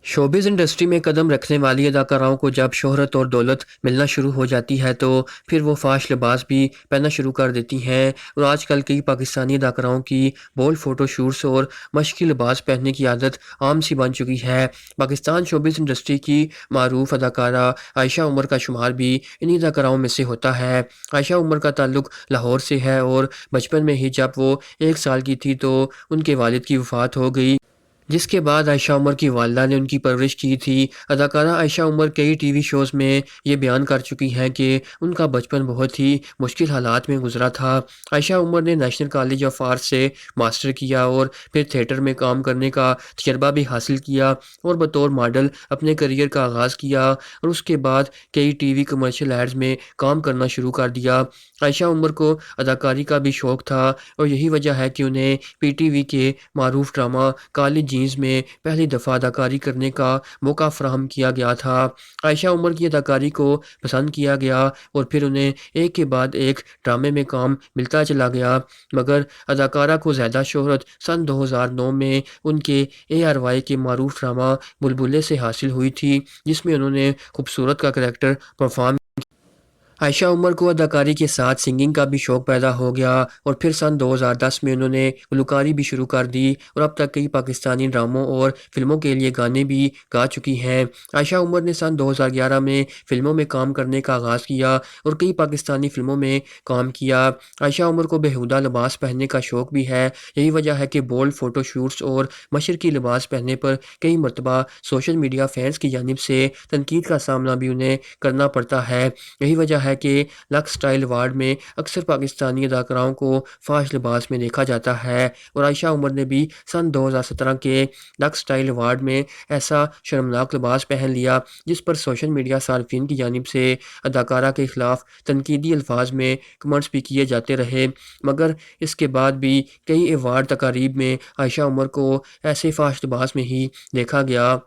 Showbiz industry में कदम रखने वाली अदाकाराओं को जब शोहरत और दौलत मिलना शुरू हो जाती है तो फिर वो फाश लिबास भी पहनना शुरू कर देती हैं और आजकल कई पाकिस्तानी अदाकाराओं की बोल्ड फ़ोटोशूट्स और मश्की लिबास पहनने की आदत आम सी बन चुकी है। पाकिस्तान शोबिज़ इंडस्ट्री की मारूफ अदाकारा आयशा उमर का शुमार भी इन्हीं अदाकाराओं में से होता है। आयशा उमर का ताल्लुक़ लाहौर से है और बचपन में ही जब वो 1 साल की थी तो उनके वालिद की वफ़ात हो गई, जिसके बाद आयशा उमर की वालिदा ने उनकी परवरिश की थी। अदाकारा आयशा उमर कई टीवी शोज़ में ये बयान कर चुकी हैं कि उनका बचपन बहुत ही मुश्किल हालात में गुजरा था। आयशा उमर ने नेशनल कॉलेज ऑफ आर्ट से मास्टर किया और फिर थिएटर में काम करने का तजर्बा भी हासिल किया और बतौर मॉडल अपने करियर का आगाज़ किया और उसके बाद कई टीवी कमर्शियल एड्स में काम करना शुरू कर दिया। आयशा उमर को अदाकारी का भी शौक़ था और यही वजह है कि उन्हें पीटीवी के मारूफ ड्रामा काली जीन्स में पहली दफ़ा अदाकारी करने का मौका फ़राहम किया गया था। आयशा उमर की अदाकारी को पसंद किया गया और फिर उन्हें एक के बाद एक ड्रामे में काम मिलता चला गया, मगर अदाकारा को ज़्यादा शोहरत सन 2009 में उनके ARY के मारूफ ड्रामा बुलबुलें से हासिल हुई थी, जिसमें उन्होंने खूबसूरत का करैक्टर परफॉर्म। आयशा उमर को अदाकारी के साथ सिंगिंग का भी शौक़ पैदा हो गया और फिर सन 2010 में उन्होंने गुलकारी भी शुरू कर दी और अब तक कई पाकिस्तानी ड्रामों और फिल्मों के लिए गाने भी गा चुकी हैं। आयशा उमर ने सन 2011 में फिल्मों में काम करने का आगाज़ किया और कई पाकिस्तानी फिल्मों में काम किया। आयशा उमर को बेहुदा लिबास पहनने का शौक़ भी है। यही वजह है कि बोल्ड फ़ोटोशूट्स और मशरकी लिबास पहनने पर कई मरतबा सोशल मीडिया फैंस की जानिब से तनकीद का सामना भी उन्हें करना पड़ता है। यही वजह है कि लक्स स्टाइल अवार्ड में अक्सर पाकिस्तानी अदाकाराओं को फाश लिबास में देखा जाता है और आयशा उमर ने भी सन 2017 के लक्स स्टाइल अवार्ड में ऐसा शर्मनाक लिबास पहन लिया जिस पर सोशल मीडिया सार्फिन की जानिब से अदाकारा के खिलाफ तनकीदी अल्फाज में कमेंट्स भी किए जाते रहे, मगर इसके बाद भी कई अवार्ड तकारीब में आयशा उमर को ऐसे फाश लिबास में ही देखा गया।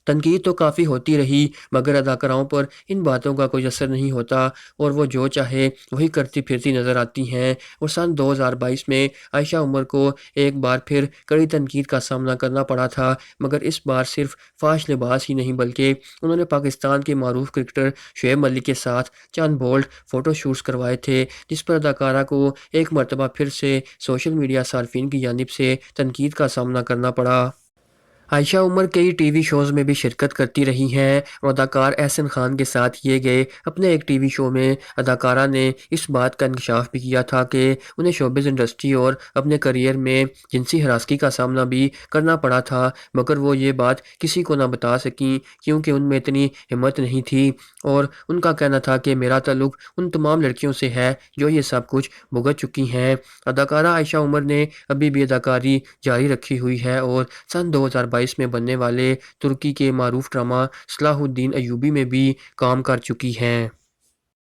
तनकीद तो काफ़ी होती रही, मगर अदाकाराओं पर इन बातों का कोई असर नहीं होता और वो जो चाहे वही करती फिरती नज़र आती हैं और सन 2022 में आयशा उमर को एक बार फिर कड़ी तनकीद का सामना करना पड़ा था, मगर इस बार सिर्फ फाश लिबास ही नहीं बल्कि उन्होंने पाकिस्तान के मारूफ क्रिकेटर शुएब मलिक के साथ चंद बोल्ड फ़ोटोशूट्स करवाए थे, जिस पर अदाकारा को एक मरतबा फिर से सोशल मीडिया सार्फिन की जानिब से तनकीद का सामना करना पड़ा। आयशा उमर कई टीवी शोज़ में भी शिरकत करती रही हैं और अदाकार एहसन खान के साथ किए गए अपने एक टीवी शो में अदाकारा ने इस बात का इंकशाफ भी किया था कि उन्हें शोबिज़ इंडस्ट्री और अपने करियर में जिनसी हरासगी का सामना भी करना पड़ा था, मगर वो ये बात किसी को ना बता सकीं क्योंकि उनमें इतनी हिम्मत नहीं थी और उनका कहना था कि मेरा ताल्लुक़ उन तमाम लड़कियों से है जो ये सब कुछ भुगत चुकी हैं। अदाकारा आयशा उमर ने अभी भी अदाकारी जारी रखी हुई है और सन 2022 में बनने वाले तुर्की के मारूफ ड्रामा सलाहुद्दीन अय्यूबी में भी काम कर चुकी हैं।